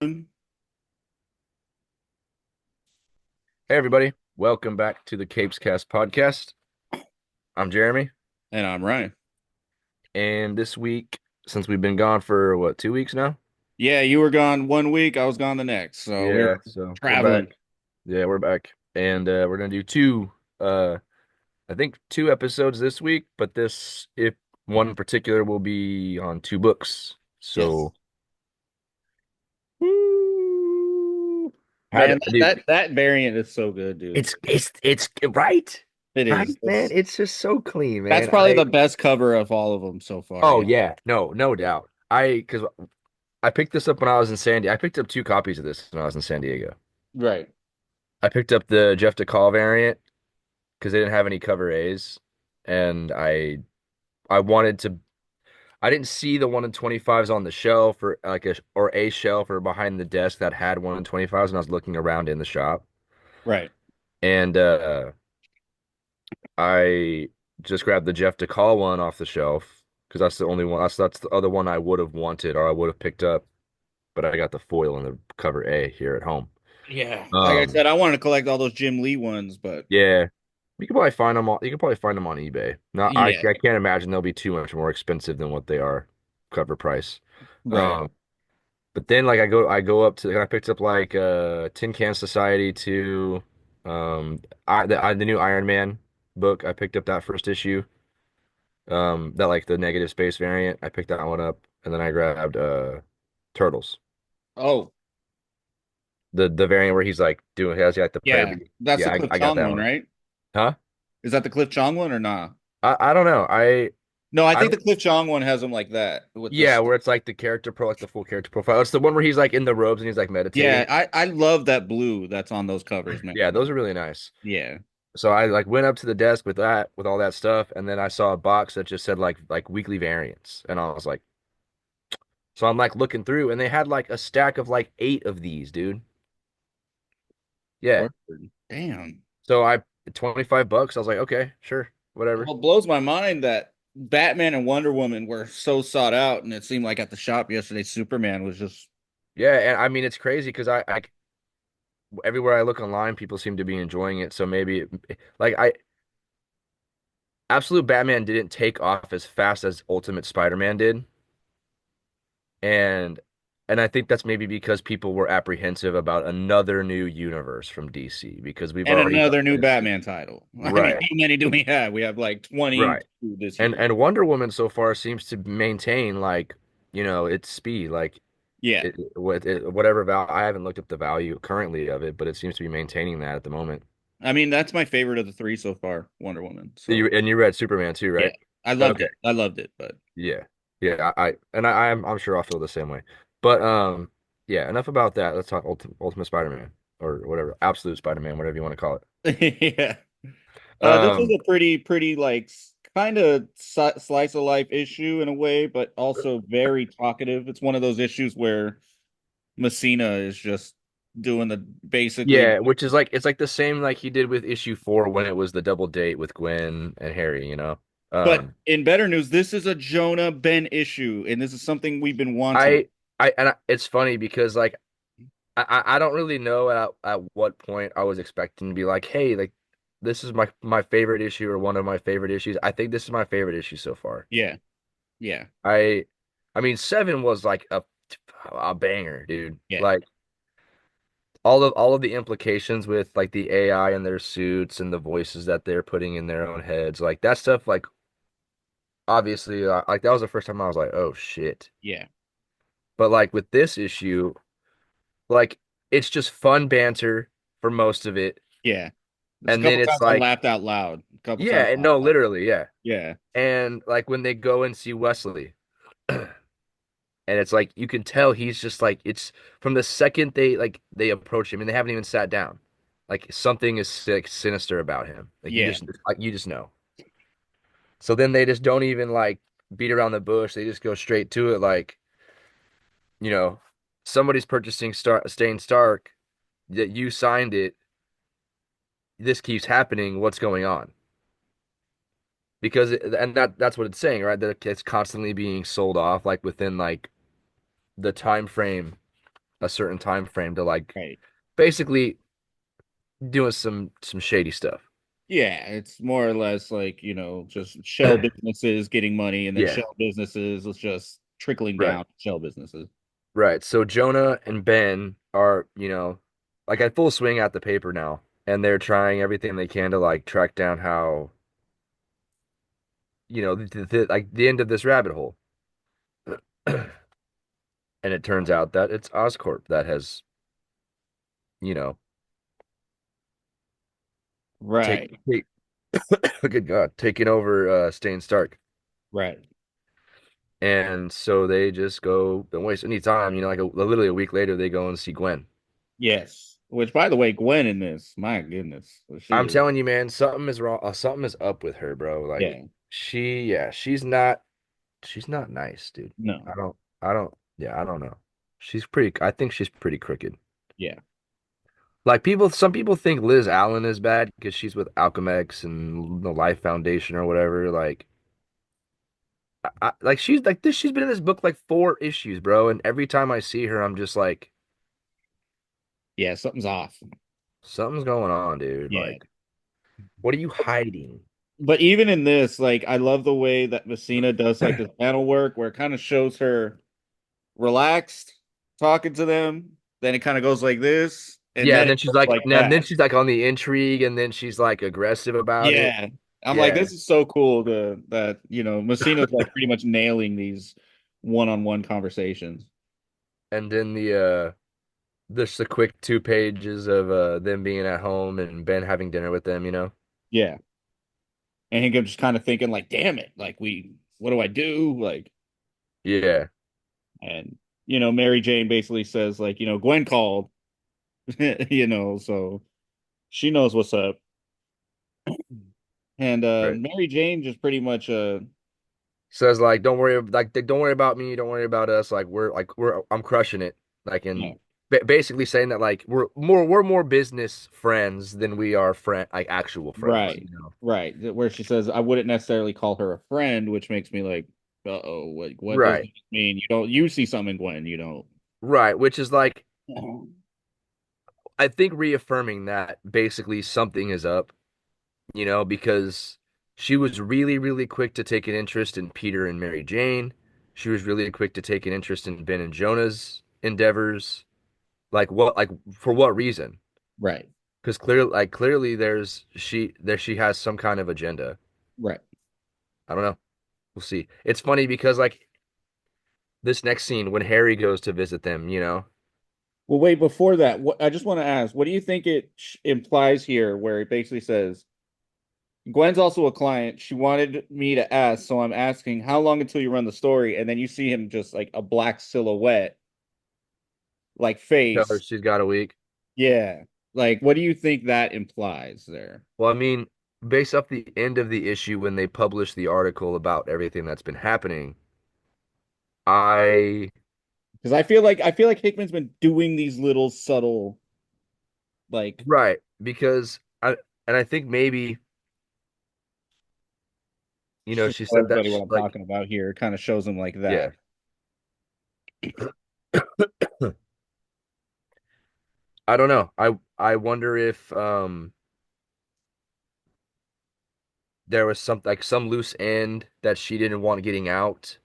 And Hey everybody, welcome back to the Capes Cast podcast. I'm Jeremy, I'm Ryan. and this week, since we've been gone for what, 2 weeks now? Yeah, you were gone one week, I was gone the next. So we Yeah, were so we're traveling. back. Yeah, we're back, and we're gonna do uh, I think two episodes this week, but this, if one in particular, will be on two books. Yes. So, woo, Man, dude, that variant is so good, dude. it's right, It right, is. man. It's just so clean, That's man. probably the best cover of all of them so far. Oh Yeah. yeah, no doubt. Because I picked this up when I was in San Diego. I picked up two copies of this when I was in San Diego. Right. I picked up the Jeff DeCall variant because they didn't have any cover A's, and I wanted to. I didn't see the 1 in 25s on the shelf or or a shelf or behind the desk that had 1 in 25s, and I was looking around in the shop, Right. and I just grabbed the Jeff DeCall one off the shelf because that's the only one. That's the other one I would have wanted or I would have picked up, but I got the foil and the cover A here at home. Yeah. Like I Um, said, I wanted to collect all those Jim Lee ones, but Yeah, you can probably find them on. You can probably find them on eBay. No, I yeah. can't imagine they'll be too much more expensive than what they are cover price. Right. Um, but then like I go up to I picked up like Tin Can Society to the new Iron Man book. I picked up that first issue. That like the negative space variant. I picked that one up, and then I grabbed Turtles, Oh, the variant where he's like doing has like the prayer. yeah. That's Yeah, the Cliff I got Chong that one, one. right? Huh? Is that the Cliff Chong one or not? I don't know. No, I I think the don't. Cliff Chong one has them like that with Yeah, this. where it's like the character pro, like the full character profile. It's the one where he's like in the robes and he's like Yeah, meditating. I love that blue that's on those covers, man. Yeah, those are really nice. Yeah. So I like went up to the desk with that, with all that stuff, and then I saw a box that just said like weekly variants, and I was like, so I'm like looking through, and they had like a stack of like eight of these, dude. Yeah. Word. Damn. So I $25. I was like, okay, sure, whatever. Well, it blows my mind that Batman and Wonder Woman were so sought out, and it seemed like at the shop yesterday, Superman was just Yeah, and I mean it's crazy because I everywhere I look online, people seem to be enjoying it. So maybe like I Absolute Batman didn't take off as fast as Ultimate Spider-Man did. And and I think that's maybe because people were apprehensive about another new universe from DC because we've and already another done new this. Batman title. I mean, Right. how many do we have? We have like Right. 22 this And year. Wonder Woman so far seems to maintain like, its speed like Yeah. whatever val I haven't looked up the value currently of it, but it seems to be maintaining that at the moment. I mean, that's my favorite of the three so far, Wonder Woman. So, You read Superman too, yeah. right? I loved Okay. it. I loved it, but Yeah. Yeah, I'm sure I'll feel the same way. But yeah, enough about that. Let's talk Ultimate Spider-Man or whatever, Absolute Spider-Man, whatever you want to call it. yeah. This is Um a pretty like kind of slice of life issue in a way, but also very talkative. It's one of those issues where Messina is just doing the basically. yeah, which is like it's like the same like he did with issue 4 when it was the double date with Gwen and Harry, you know. But Um in better news, this is a Jonah Ben issue, and this is something we've been wanting. it's funny because like I don't really know at what point I was expecting to be like, hey, like this is my favorite issue or one of my favorite issues. I think this is my favorite issue so far. Yeah, yeah, I I mean 7 was like a banger, dude. yeah. Like all of the implications with like the AI and their suits and the voices that they're putting in their own heads, like that stuff like obviously like that was the first time I was like, "Oh shit." Yeah, But like with this issue, like it's just fun banter for most of it. yeah. There's a And then couple it's times I like, laughed out loud. A couple yeah, times. and no, literally, yeah. Yeah, And like when they go and see Wesley, and it's like you can tell he's just like it's from the second they approach him and they haven't even sat down. Like something is like sinister about him. yeah, Like you just know. So then they just don't even like beat around the bush. They just go straight to it like, you know, somebody's purchasing Stain Stark, that you signed it. This keeps happening. What's going on? And that's what it's saying, right? That it's constantly being sold off like within like the time frame a certain time frame to like Right. basically doing some shady stuff. Yeah, it's more or less like, just shell businesses getting money and then Yeah, shell businesses is just trickling right. down to shell businesses. Right. So Jonah and Ben are, like at full swing at the paper now, and they're trying everything they can to like track down how, like the end of this rabbit hole. And it turns out that it's Oscorp that has, you know, take Right. take good God, taken over Stain Stark. Right. And so they just go, don't waste any time, like literally a week later they go and see Gwen. Yes. Which, by the way, Gwen in this, my goodness, she I'm is. telling you, man, something is wrong. Something is up with her, bro. Like Yeah. yeah, she's not nice, dude. No. Yeah, I don't know. I think she's pretty crooked. Yeah. Like some people think Liz Allen is bad because she's with Alchemex and the Life Foundation or whatever. Like, like she's like this. She's been in this book like 4 issues, bro. And every time I see her, I'm just like, Yeah. Something's off. something's going on, dude. Yeah. Like, what are you hiding? But even in this, like, I love the way that Messina does like this panel work where it kind of shows her relaxed talking to them. Then it kind of goes like this, and Yeah, then and it then she's goes like, like and then that. she's like on the intrigue, and then she's like aggressive about it. Yeah. I'm like, Yeah. this is so cool that Messina's like pretty much nailing these one-on-one conversations. And then just the quick 2 pages of them being at home and Ben having dinner with them. Yeah. And him just kind of thinking, like, damn it, like what do I do? Like, Yeah, and Mary Jane basically says, like, Gwen called, so she knows what's up. And right. Mary Jane just pretty much Says like, don't worry about me, don't worry about us. Like I'm crushing it. Like yeah, and basically saying that like we're more business friends than we are like actual friends. right, right. Where she says, I wouldn't necessarily call her a friend, which makes me like, uh-oh, what does Right, this mean? You see something in Gwen, you don't. right. Which is like I think reaffirming that basically something is up. Because she was really, really quick to take an interest in Peter and Mary Jane. She was really quick to take an interest in Ben and Jonah's endeavors. Like for what reason? Right, Because clearly she has some kind of agenda. right. I don't know. We'll see. It's funny because like this next scene when Harry goes to visit them. Well, wait, before that, what I just want to ask, what do you think it implies here where it basically says Gwen's also a client. She wanted me to ask, so I'm asking how long until you run the story, and then you see him just like a black silhouette, like Tell her face. she's got a week. Yeah. Like, what do you think that implies there? Well, I mean, based off the end of the issue when they published the article about everything that's been happening, I Because I feel like Hickman's been doing these little subtle like Right, because I think maybe, just she tell said that everybody what I'm like talking about here. Kind of shows him like yeah. that. I don't know. I wonder if there was some loose end that she didn't want getting out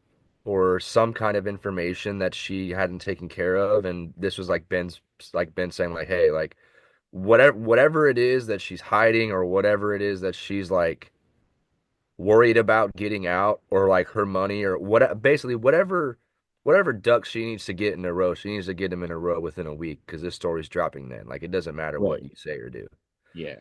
or some kind of information that she hadn't taken care of, and this was like Ben saying like, "Hey, like whatever it is that she's hiding or whatever it is that she's like worried about getting out or like her money or basically whatever ducks she needs to get in a row, she needs to get them in a row within a week because this story's dropping then. Like it doesn't matter what Right. you say or do. Yeah.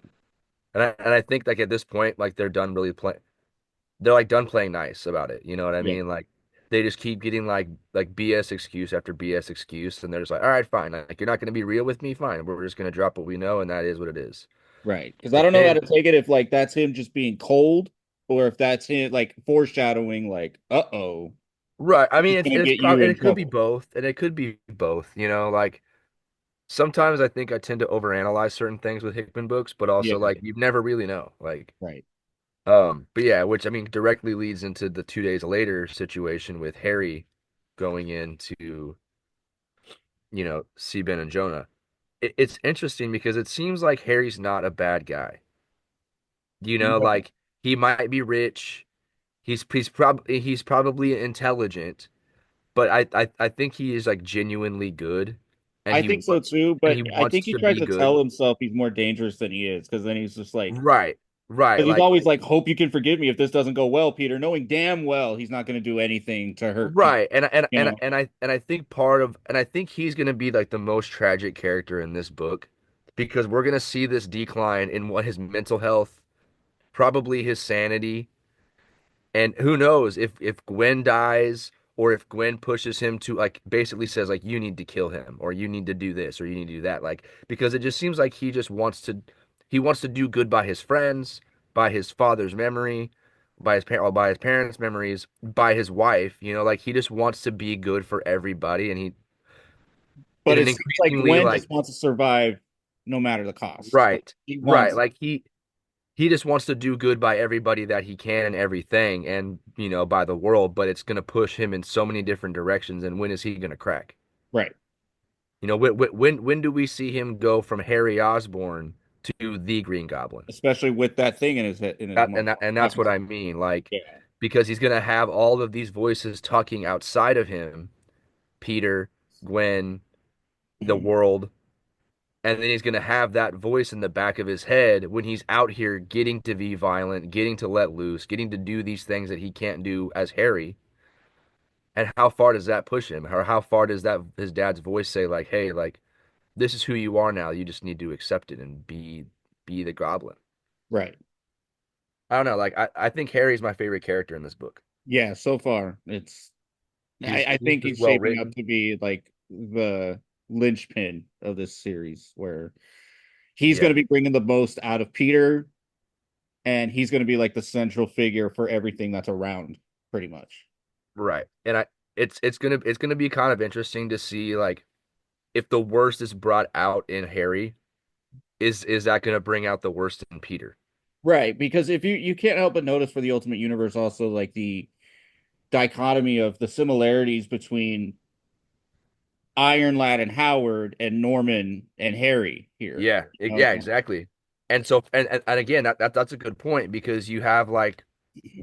And I think like at this point, like they're like done playing nice about it. You know what I Yeah. mean? Like they just keep getting like BS excuse after BS excuse, and they're just like, all right, fine. Like you're not gonna be real with me, fine. We're just gonna drop what we know, and that is what it is. Right. Because I But don't know how to then take it if like that's him just being cold or if that's him like foreshadowing like, uh-oh, right, I this mean is gonna it's get you probably and in it could be trouble. both, and it could be both. Like sometimes I think I tend to overanalyze certain things with Hickman books, but Yeah. also like you never really know. Like, Right. but yeah, which I mean directly leads into the 2 days later situation with Harry going into see Ben and Jonah. It's interesting because it seems like Harry's not a bad guy. Right. Like he might be rich. He's probably intelligent, but I think he is like genuinely good, and I he think so wants too, and but he I wants think he to tries be to good. tell himself he's more dangerous than he is, because then he's just like, Right, right. because he's Like always like, hope you can forgive me if this doesn't go well, Peter, knowing damn well he's not going to do anything to hurt Peter, right, you know? and I think I think he's gonna be like the most tragic character in this book because we're gonna see this decline in what his mental health, probably his sanity. And who knows if Gwen dies or if Gwen pushes him to like basically says like you need to kill him or you need to do this or you need to do that like because it just seems like he wants to do good by his friends, by his father's memory, by his parents' memories, by his wife, like he just wants to be good for everybody and he in But it an seems like increasingly Gwen like just wants to survive no matter the cost. Like right, he right, wants, like he just wants to do good by everybody that he can and everything and by the world, but it's going to push him in so many different directions, and when is he going to crack? right, When do we see him go from Harry Osborn to the Green Goblin? especially with that thing in his head, in his that, mind. and that, and that's what I mean, like, Yeah. because he's going to have all of these voices talking outside of him, Peter, Gwen, the world. And then he's going to have that voice in the back of his head when he's out here getting to be violent, getting to let loose, getting to do these things that he can't do as Harry. And how far does that push him? Or how far does that his dad's voice say like, "Hey, like this is who you are now. You just need to accept it and be the goblin." Right. I don't know. Like I think Harry's my favorite character in this book. Yeah, so far it's He's I he's think just he's well shaping up written. to be like the linchpin of this series where he's going Yeah, to be bringing the most out of Peter, and he's going to be like the central figure for everything that's around, pretty much. right. And it's gonna be kind of interesting to see like if the worst is brought out in Harry, is that gonna bring out the worst in Peter? Right, because if you can't help but notice for the Ultimate Universe also like the dichotomy of the similarities between Iron Lad and Howard and Norman and Harry here. Yeah, You know? yeah, exactly. And so and again that's a good point because you have like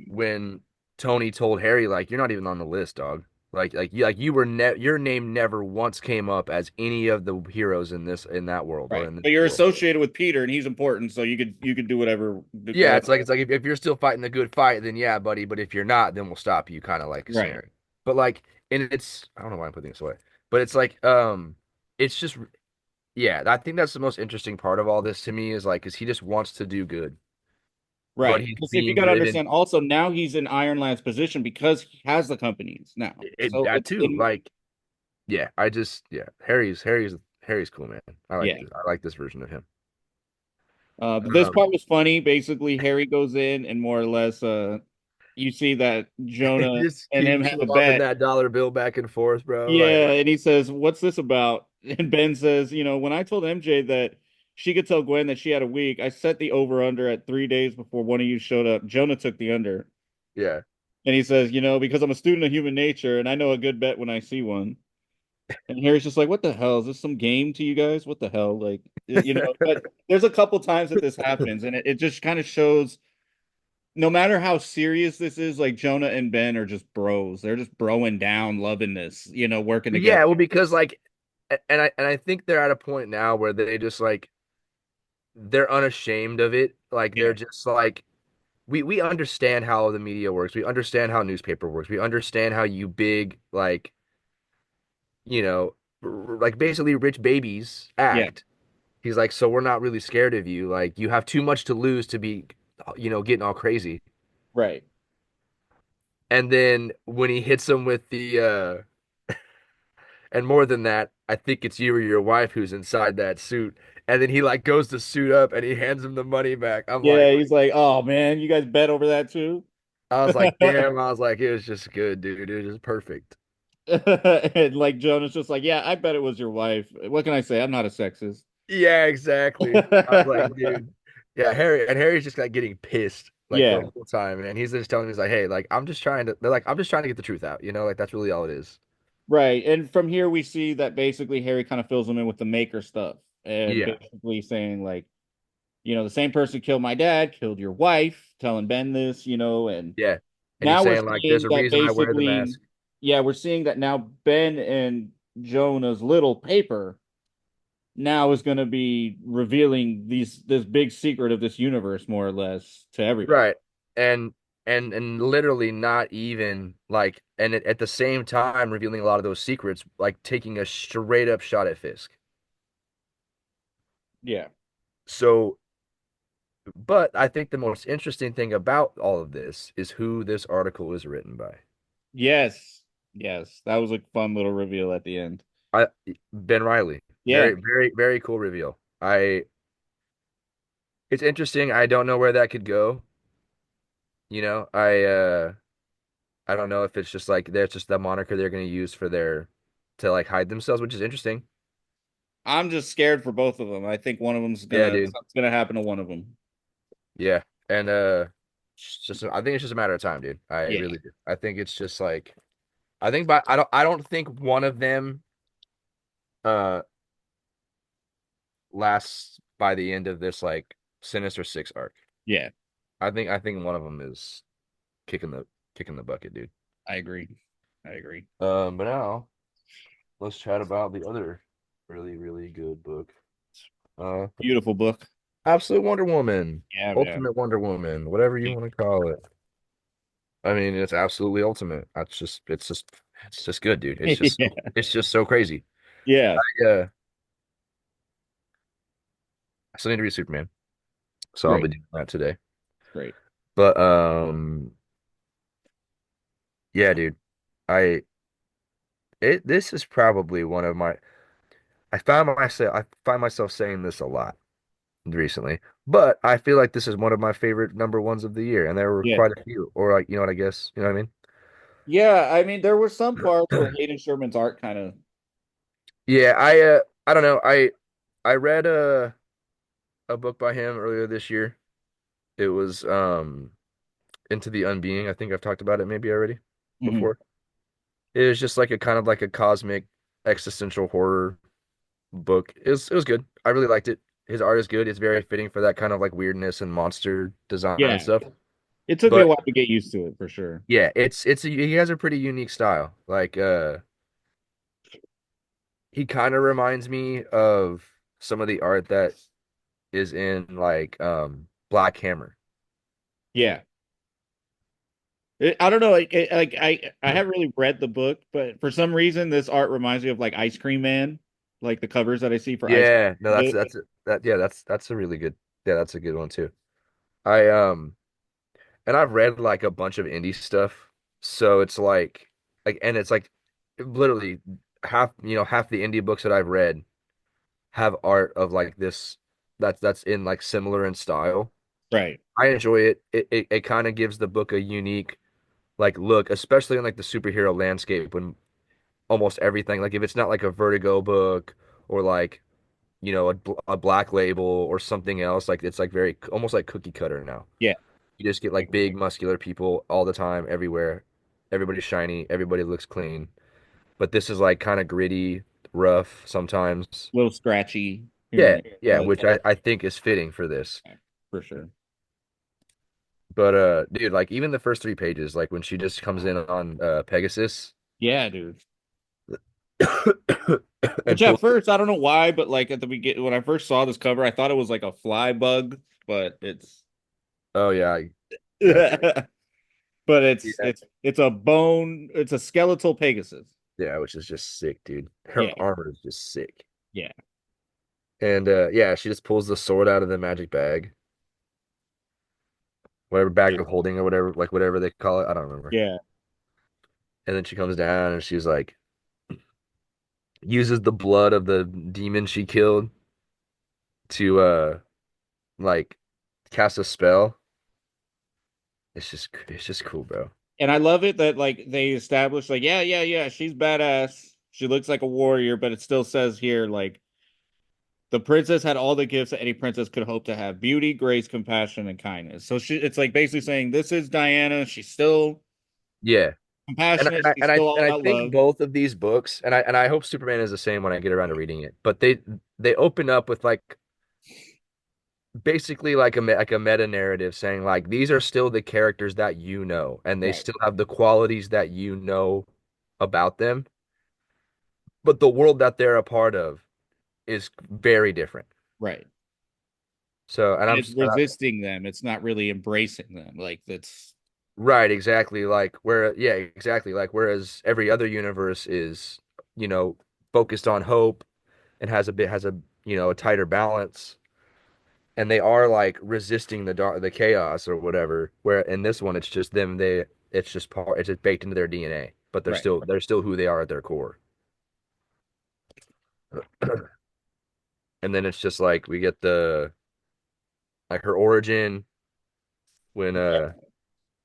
when Tony told Harry like you're not even on the list, dog. Like you were your name never once came up as any of the heroes in that world or Right. in this But you're world. associated with Peter and he's important, so you could do whatever Yeah, whatever. it's like if you're still fighting the good fight, then yeah, buddy. But if you're not, then we'll stop you, kind of like Right. scenario. But like, and it's I don't know why I'm putting this away, but it's like it's just yeah. I think that's the most interesting part of all this to me is like, because he just wants to do good, but Right. he's Because if you being got to driven understand also now he's in Iron Lad's position because he has the companies now. So that it's too. in Like yeah, Harry's cool, man. yeah. I like this version of him. But this Um, part was funny. Basically, Harry goes in and more or less you see that he Jonah just and him keeps have a swapping bet. that dollar bill back and forth, bro. Like Yeah, and he says, "What's this about?" And Ben says, when I told MJ that she could tell Gwen that she had a week, I set the over under at 3 days before one of you showed up. Jonah took the under. yeah. And he says, because I'm a student of human nature and I know a good bet when I see one. And Harry's just like, what the hell? Is this some game to you guys? What the hell? Like, but there's a couple times that this happens, and it just kind of shows no matter how serious this is, like Jonah and Ben are just bros. They're just broing down, loving this, working together. Yeah, well, because like, and I think they're at a point now where they just like they're unashamed of it. Like they're Yeah, just like we understand how the media works. We understand how newspaper works. We understand how you big like like basically rich babies yeah, act. He's like, so we're not really scared of you. Like you have too much to lose to be, getting all crazy. right. And then when he hits him with and more than that, I think it's you or your wife who's inside that suit. And then he like goes to suit up and he hands him the money back. Yeah, he's like, oh man, you guys bet over that too? I was like, damn. I was like, it was just good, dude. It was just perfect. And like Jonah's just like, yeah, I bet it was your wife. What can I say? I'm not a sexist. Yeah, exactly. I was like, dude. Yeah, Harry's just like getting pissed like the Yeah, whole time, and he's just telling me, he's like, hey, like I'm just trying to. They're like, I'm just trying to get the truth out, like that's really all it is. Right. And from here we see that basically Harry kind of fills them in with the maker stuff and Yeah, basically saying like, the same person killed my dad, killed your wife, telling Ben this, and yeah. And he's now we're saying like, there's seeing a that reason I wear the basically, mask. yeah, we're seeing that now Ben and Jonah's little paper now is going to be revealing this big secret of this universe more or less to everybody. Right. And and literally not even like and at the same time revealing a lot of those secrets, like taking a straight up shot at Fisk. Yeah. So, but I think the most interesting thing about all of this is who this article is written by. Yes. Yes. That was a fun little reveal at the end. I Ben Riley. Yeah. Very cool reveal. It's interesting. I don't know where that could go. You know, I don't know if it's just like that's just the moniker they're going to use for their to like hide themselves, which is interesting. I'm just scared for both of them. I think one of them's Yeah, gonna dude. something's gonna happen to one of them. Yeah. And I think it's just a matter of time, dude. I Yeah. really do. I think it's just like I don't think one of them uh lasts by the end of this like Sinister Six arc. Yeah. I think one of them is kicking the kicking the bucket, dude. I agree. I agree. But now let's chat about the other really good book. Uh, Beautiful book. Absolute Wonder Woman, Yeah, man. Ultimate Wonder Woman, whatever you want to call it. I mean, it's absolutely ultimate. It's just good, dude. Yeah. It's just so crazy. Yeah. Yeah, I still need to read Superman, so I'll be Great. doing that today. Great. But yeah, dude. I this is probably one of my I find myself saying this a lot recently, but I feel like this is one of my favorite number ones of the year, and there were Yeah. quite a few. Or like, you know what I guess, you know what Yeah. I mean, there were some parts I where mean? Hayden Sherman's art kind of, Yeah, I don't know. I read a book by him earlier this year. It was Into the Unbeing. I think I've talked about it maybe already Mhm. before. It was just like a kind of like a cosmic existential horror book. It was good. I really liked it. His art is good. It's very fitting for that kind of like weirdness and monster design and Yeah. stuff. It took me a But while to get used to it for sure. yeah, he has a pretty unique style. Like he kind of reminds me of some of the art that is in like Black Hammer. Yeah. I don't know. Like I haven't really read the book, but for some reason, this art reminds me of like Ice Cream Man, like the covers that I see for Ice Yeah, no, Cream. that's a really good that's a good one too. I and I've read like a bunch of indie stuff, so it's like and it's like literally half the indie books that I've read have art of like this that's in like similar in style. Right. I enjoy it. It kind of gives the book a unique like look, especially in like the superhero landscape when almost everything like if it's not like a Vertigo book or like a Black Label or something else like it's like very almost like cookie cutter now. Yeah. You just get like big muscular people all the time everywhere. Everybody's shiny, everybody looks clean. But this is like kind of gritty, rough sometimes. A little scratchy here and Yeah, there, yeah, but which I think is fitting for this. yeah, for sure. But dude, like even the first three pages, like when she just comes in on Pegasus Yeah, dude. and Which at pulls first I don't know why, but like at the beginning when I first saw this cover, I thought it was like a fly bug, but it's oh yeah, yeah. but Yeah. it's a bone, it's a skeletal Pegasus. Yeah, which is just sick, dude. Her Yeah, armor is just sick. yeah, And yeah, she just pulls the sword out of the magic bag. Whatever bag of holding or whatever, like whatever they call it. I don't remember. yeah. And then she comes down and she's like, uses the blood of the demon she killed to like cast a spell. It's just cool, bro. And I love it that like they established like yeah, she's badass. She looks like a warrior, but it still says here like the princess had all the gifts that any princess could hope to have: beauty, grace, compassion, and kindness. So it's like basically saying this is Diana. She's still Yeah. compassionate. She's still all And I about think love. both of these books, and I hope Superman is the same when I get around to reading it. But they open up with like basically like like a meta narrative saying like these are still the characters that you know, and they Right, still have the qualities that you know about them, but the world that they're a part of is very different. right. So, And it's resisting them. It's not really embracing them. Like that's right, exactly. Like where, yeah, exactly. Like whereas every other universe is, you know, focused on hope and has a a tighter balance, and they are like resisting the chaos or whatever. Where in this one, it's just them. It's just it's just baked into their DNA, but right. they're still who they are at their core. And then it's just like we get the like her origin when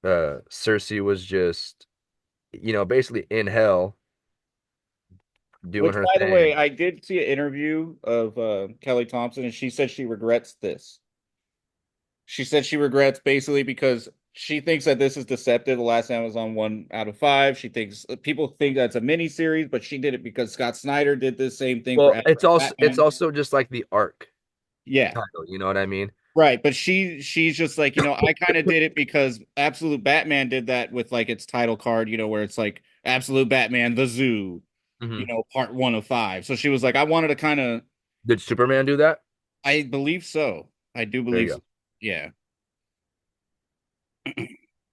Cersei was just basically in hell doing Which, her by the way, thing. I did see an interview of Kelly Thompson, and she said she regrets this. She said she regrets basically because she thinks that this is deceptive. The last Amazon 1 out of 5. She thinks people think that's a mini series, but she did it because Scott Snyder did the same thing for Well, Adam's it's Batman. also just like the arc Yeah, title, you know what I mean? right. But she's just like, I kind of did it because Absolute Batman did that with like its title card, where it's like Absolute Batman, the Zoo, Hmm. part 1 of 5. So she was like, I wanted to kind of, Did Superman do that? I believe so. I do There you believe so. go. Yeah.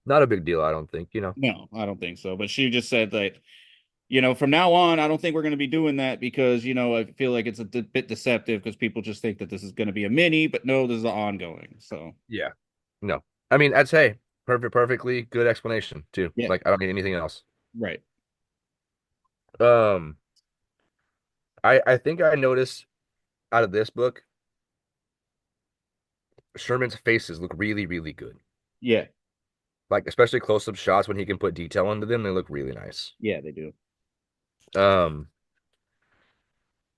Not a big deal, I don't think, you know. No, I don't think so. But she just said that, from now on, I don't think we're going to be doing that because, I feel like it's a bit deceptive because people just think that this is going to be a mini, but no, this is an ongoing. So, Yeah. No. I mean, I'd say perfectly good explanation too. yeah, Like I don't need anything else. right. Um, I think I noticed out of this book, Sherman's faces look really good. Yeah, Like especially close-up shots when he can put detail into them, they look really nice. yeah, they do. Um,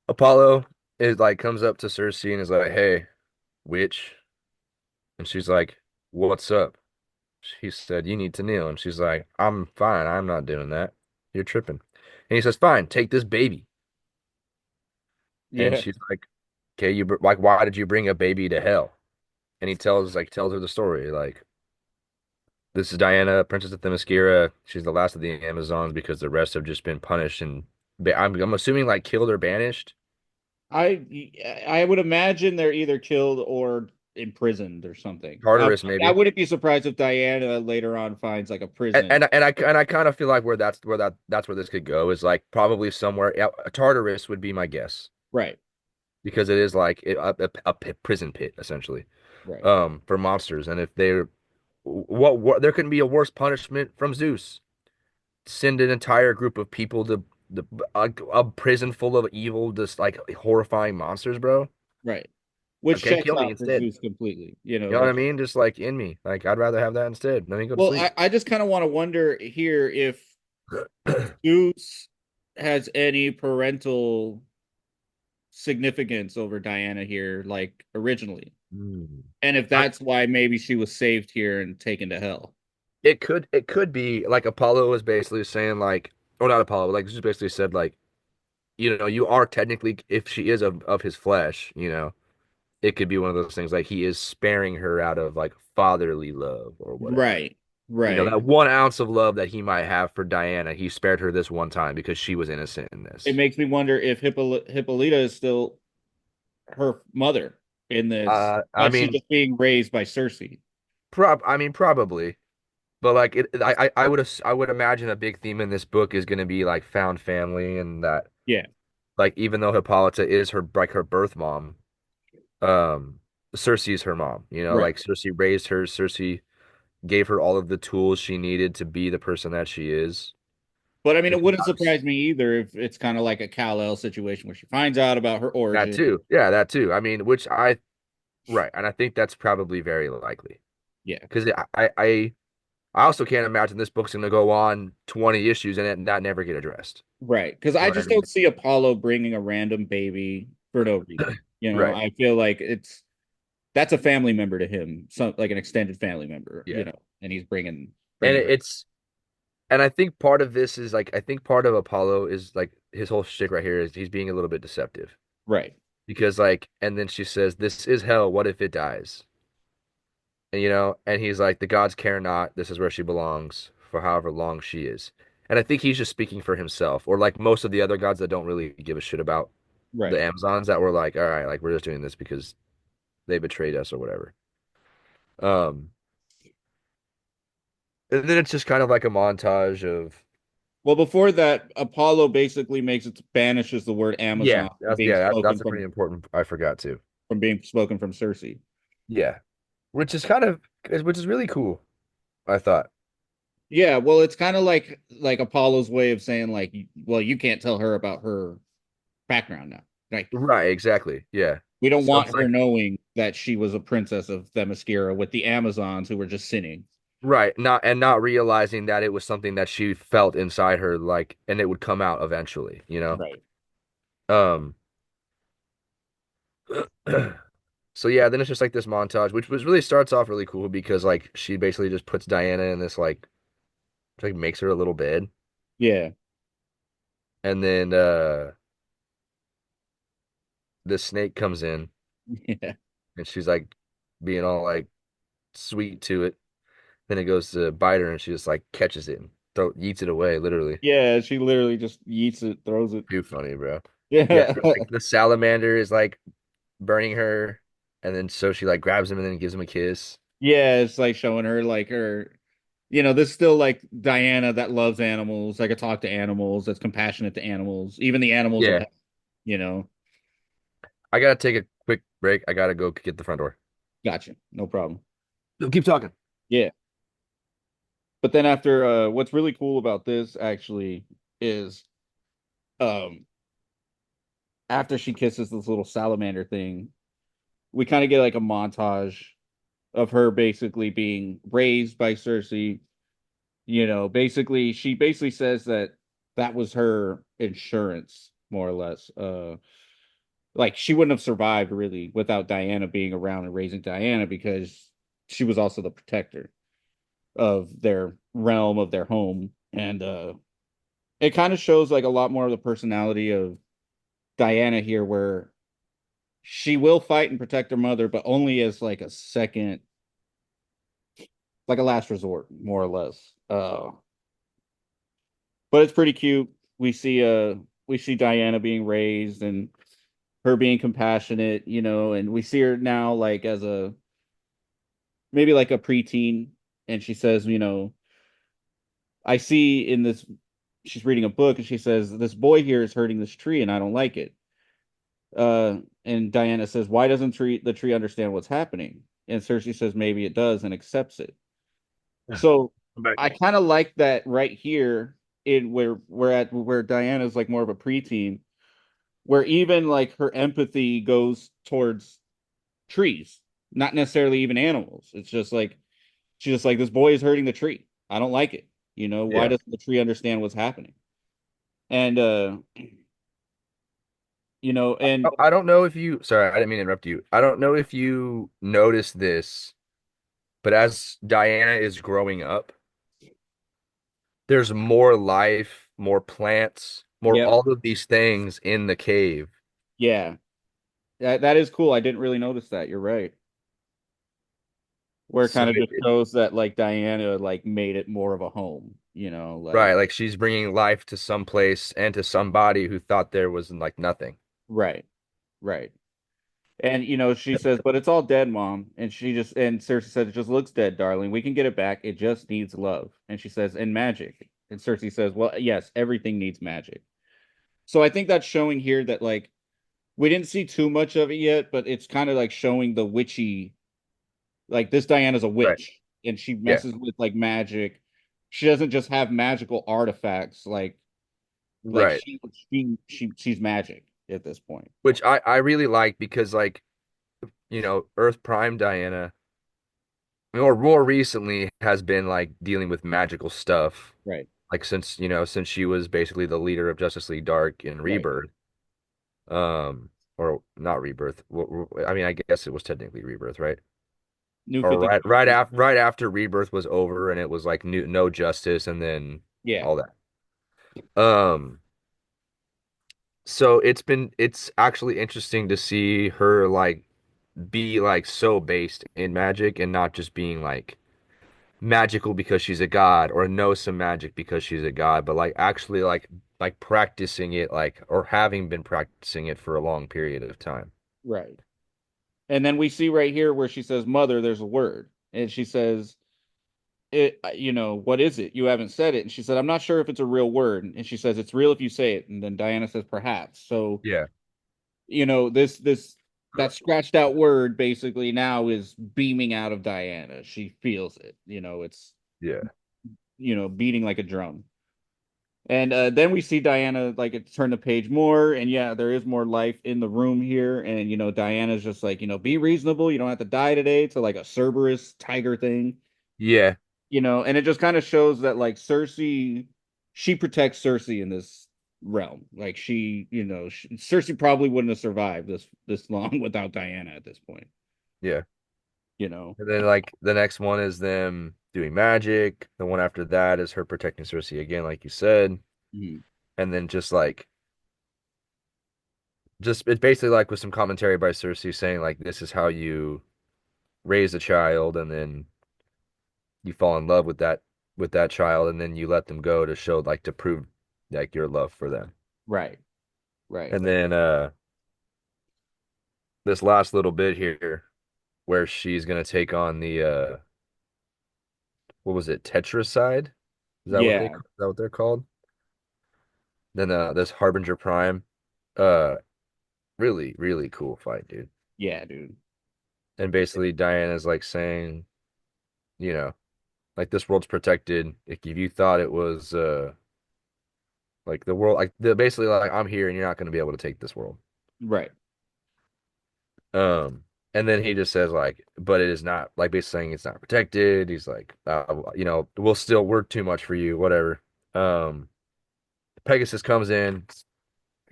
Apollo is like comes up to Cersei and is like, "Hey, witch," and she's like, "What's up?" He said, "You need to kneel," and she's like, "I'm fine. I'm not doing that. You're tripping." And he says, "Fine, take this baby." And Yeah. she's like, "Okay, like, why did you bring a baby to hell?" And he tells her the story, like, "This is Diana, Princess of Themyscira. She's the last of the Amazons because the rest have just been punished and I'm assuming like killed or banished. I I would imagine they're either killed or imprisoned or something. Tartarus I maybe." wouldn't be surprised if Diana later on finds like a prison. And I kind of feel like that's where this could go is like probably somewhere. Yeah, Tartarus would be my guess Right, because it is like prison pit essentially, right, for monsters. And if they're what there couldn't be a worse punishment from Zeus. Send an entire group of people to a prison full of evil, just like horrifying monsters, bro. right. Which Okay, checks kill me out for instead. Zeus completely. You know what I mean? Just like in me. Like I'd rather have that instead. Let me go to Well, sleep. I just kind of want to wonder here if Zeus has any parental significance over Diana here, like originally, Hmm. and if I, that's why maybe she was saved here and taken to hell. it could be like Apollo was basically saying like, or not Apollo, but like just basically said like, you are technically if she is of his flesh, it could be one of those things like he is sparing her out of like fatherly love or whatever. Right, right. That 1 ounce of love that he might have for Diana, he spared her this one time because she was innocent in It this. makes me wonder if Hippolyta is still her mother in this, I but she's mean, just being raised by Cersei. I mean, probably, but like I would imagine a big theme in this book is going to be like found family and that, Yeah, like, even though Hippolyta is her birth mom, um, Cersei's her mom, right. like Cersei raised her, Cersei gave her all of the tools she needed to be the person that she is. But I mean, it Because wouldn't surprise me either if it's kind of like a Kal-El situation where she finds out about her that origin. too. Yeah, that too. I mean, right, and I think that's probably very likely. Yeah, Because I also can't imagine this book's going to go on 20 issues and it not never get addressed. right. Because You I know what I just mean? don't see Apollo bringing a random baby for no reason. Right. I feel like that's a family member to him, some like an extended family member. Yeah. And he's And bringing her. and I think part of this is like I think part of Apollo is like his whole shtick right here is he's being a little bit deceptive Right. because like and then she says this is hell. What if it dies? And and he's like the gods care not. This is where she belongs for however long she is. And I think he's just speaking for himself, or like most of the other gods that don't really give a shit about the Right. Amazons that were like, all right, like we're just doing this because they betrayed us or whatever. Um, and then it's just kind of like a montage of Well, before that, Apollo basically makes it banishes the word yeah, Amazon from that's being yeah, spoken that's a pretty important. I forgot to. from Cersei. Yeah, which is which is really cool. I thought. Yeah, well, it's kind of like Apollo's way of saying like, well, you can't tell her about her background now. Like, Right, exactly. Yeah. we don't So want it's her like knowing that she was a princess of Themyscira with the Amazons who were just sinning. right, not realizing that it was something that she felt inside her, like, and it would come out eventually, you know? Right. Um, so yeah, then it's just like this montage, which was really starts off really cool because like she basically just puts Diana in this like makes her a little bed, Yeah. and then the snake comes in Yeah. and she's like being all like sweet to it. Then it goes to bite her and she just like catches it and yeets it away, literally. Yeah, she literally just yeets it, throws it. Too funny, bro. Yeah, Yeah. like the salamander is like burning her, and then so she like grabs him and then gives him a kiss. Yeah, it's like showing her like her, this is still like Diana that loves animals, that can talk to animals, that's compassionate to animals. Even the animals are Yeah, pet, you know. I gotta take a quick break. I gotta go get the front door. Gotcha. No problem. No, keep talking. Yeah. But then after what's really cool about this actually is um after she kisses this little salamander thing, we kind of get like a montage of her basically being raised by Cersei. Basically she basically says that that was her insurance, more or less. Like she wouldn't have survived really without Diana being around and raising Diana because she was also the protector of their realm, of their home. And it kind of shows like a lot more of the personality of Diana here, where she will fight and protect her mother, but only as like a second, like a last resort, more or less. But it's pretty cute. We see Diana being raised and her being compassionate, and we see her now like as a maybe like a preteen, and she says, I see in this, she's reading a book and she says, this boy here is hurting this tree and I don't like it. And Diana says, why doesn't the tree understand what's happening? And Cersei says, maybe it does and accepts it. Yeah, So I'm back. I kind of like that right here in where Diana's like more of a preteen, where even like her empathy goes towards trees, not necessarily even animals. It's just like she's just like, this boy is hurting the tree. I don't like it. Why Yeah. doesn't the tree understand what's happening? And and I don't know if you, sorry, I didn't mean to interrupt you. I don't know if you noticed this, but as Diana is growing up, there's more life, more plants, more yep, all of these things in the cave. yeah. That is cool. I didn't really notice that. You're right. Where it So kind of just shows that like Diana like made it more of a home, like right, like she's bringing life to some place and to somebody who thought there was like nothing. right, right. And she says, "But it's all dead, Mom." And Cersei said, "It just looks dead, darling. We can get it back. It just needs love." And she says, "And magic." And Cersei says, "Well, yes, everything needs magic." So I think that's showing here that like we didn't see too much of it yet, but it's kind of like showing the witchy, like this Diana's a Right. witch and she Yeah. messes with like magic. She doesn't just have magical artifacts like Right. she's magic at this point. Which I really like because like, Earth Prime Diana or more recently has been like dealing with magical stuff. Right. Like since she was basically the leader of Justice League Dark in Right. Rebirth. Or not Rebirth. I mean, I guess it was technically Rebirth, right? New Or 52. right after Rebirth was over and it was like no justice and then Yeah. all that. Um, so it's actually interesting to see her like be like so based in magic and not just being like magical because she's a god or knows some magic because she's a god, but like actually like practicing it like or having been practicing it for a long period of time. Right. And then we see right here where she says, "Mother, there's a word," and she says, what is it? You haven't said it." And she said, "I'm not sure if it's a real word." And she says, "It's real if you say it." And then Diana says, "Perhaps." So, Yeah. this that scratched out word basically now is beaming out of Diana. She feels it. It's Yeah. beating like a drum. And then we see Diana like turn the page more, and yeah, there is more life in the room here. And Diana's just like, be reasonable. You don't have to die today. To like a Cerberus tiger thing, Yeah. and it just kind of shows that like Cersei, she protects Cersei in this realm. Like Cersei probably wouldn't have survived this long without Diana at this point. Yeah. You know. And then like the next one is them doing magic. The one after that is her protecting Cersei again, like you said. Mhm. And then just it's basically like with some commentary by Cersei saying like this is how you raise a child and then you fall in love with that child and then you let them go to show like to prove like your love for them. Right. Right. And then this last little bit here where she's gonna take on the what was it, Tetracide? Yeah. Is that what they're called? Then this Harbinger Prime. Uh really, really cool fight, dude. Yeah, dude. And basically Diana's like saying, you know, like this world's protected. Like if you thought it was like the world like basically like I'm here and you're not gonna be able to take this world. Right. And then he just says like, but it is not like basically saying it's not protected. He's like, we're too much for you, whatever. Um, Pegasus comes in.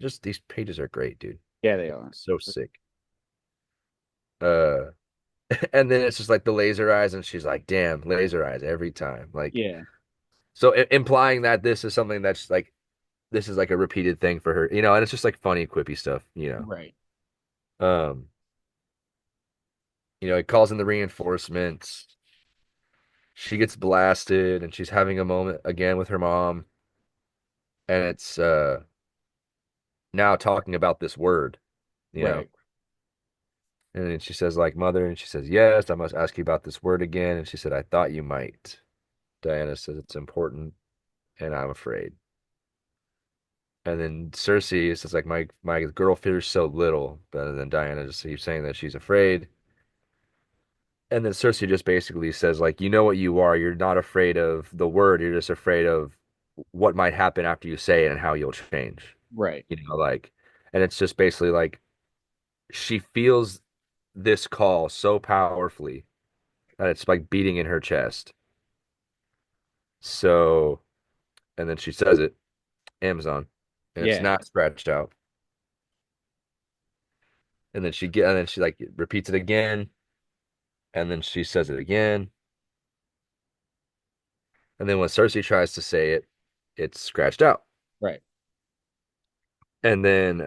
Just these pages are great, dude. Yeah, they are. So sick. Uh, and then it's just like the laser eyes, and she's like, damn, laser eyes every time. Like, Yeah. so implying that this is something that's like, this is like a repeated thing for her, and it's just like funny, quippy stuff. Right. Um, it calls in the reinforcements. She gets blasted and she's having a moment again with her mom and it's now talking about this word. Right. And then she says like mother and she says yes, I must ask you about this word again, and she said I thought you might. Diana says it's important and I'm afraid. And then Cersei says like my girl fears so little, but then Diana just keeps saying that she's afraid. And then Cersei just basically says like you know what you are, you're not afraid of the word, you're just afraid of what might happen after you say it and how you'll change. Right. Like, and it's just basically like she feels this call so powerfully that it's like beating in her chest. So, and then she says it, Amazon, and it's Yeah. not scratched out. And then she like repeats it again, and then she says it again. And then when Cersei tries to say it, it's scratched out. Right. And then,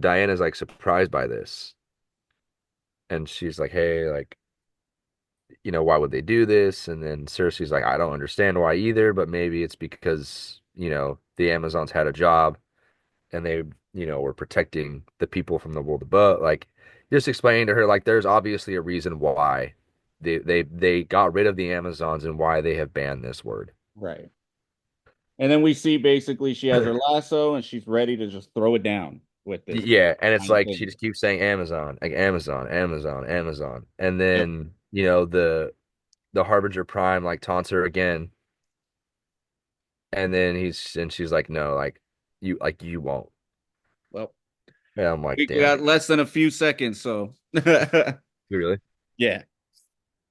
Diana's like surprised by this. And she's like, hey, like, why would they do this? And then Cersei's like, I don't understand why either, but maybe it's because, the Amazons had a job and they, were protecting the people from the world above. Like, just explaining to her, like, there's obviously a reason why they got rid of the Amazons and why they have banned this word. Right. And then we see basically she has her lasso and she's ready to just throw it down with this Yeah, and it's tiny like she thing. just keeps saying Amazon, like Amazon, Amazon, Amazon. And Yep. then, the Harbinger Prime like taunts her again. And then she's like, no, like you won't. Well, And I'm like, we damn, got dude. less than a few seconds, so You really? yeah.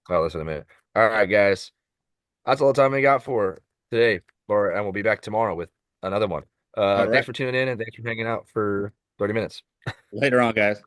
Oh, listen a minute. All right, guys. That's all the time we got for today, Laura, and we'll be back tomorrow with another one. All Thanks right. for tuning in and thanks for hanging out for 30 minutes. Later on, guys.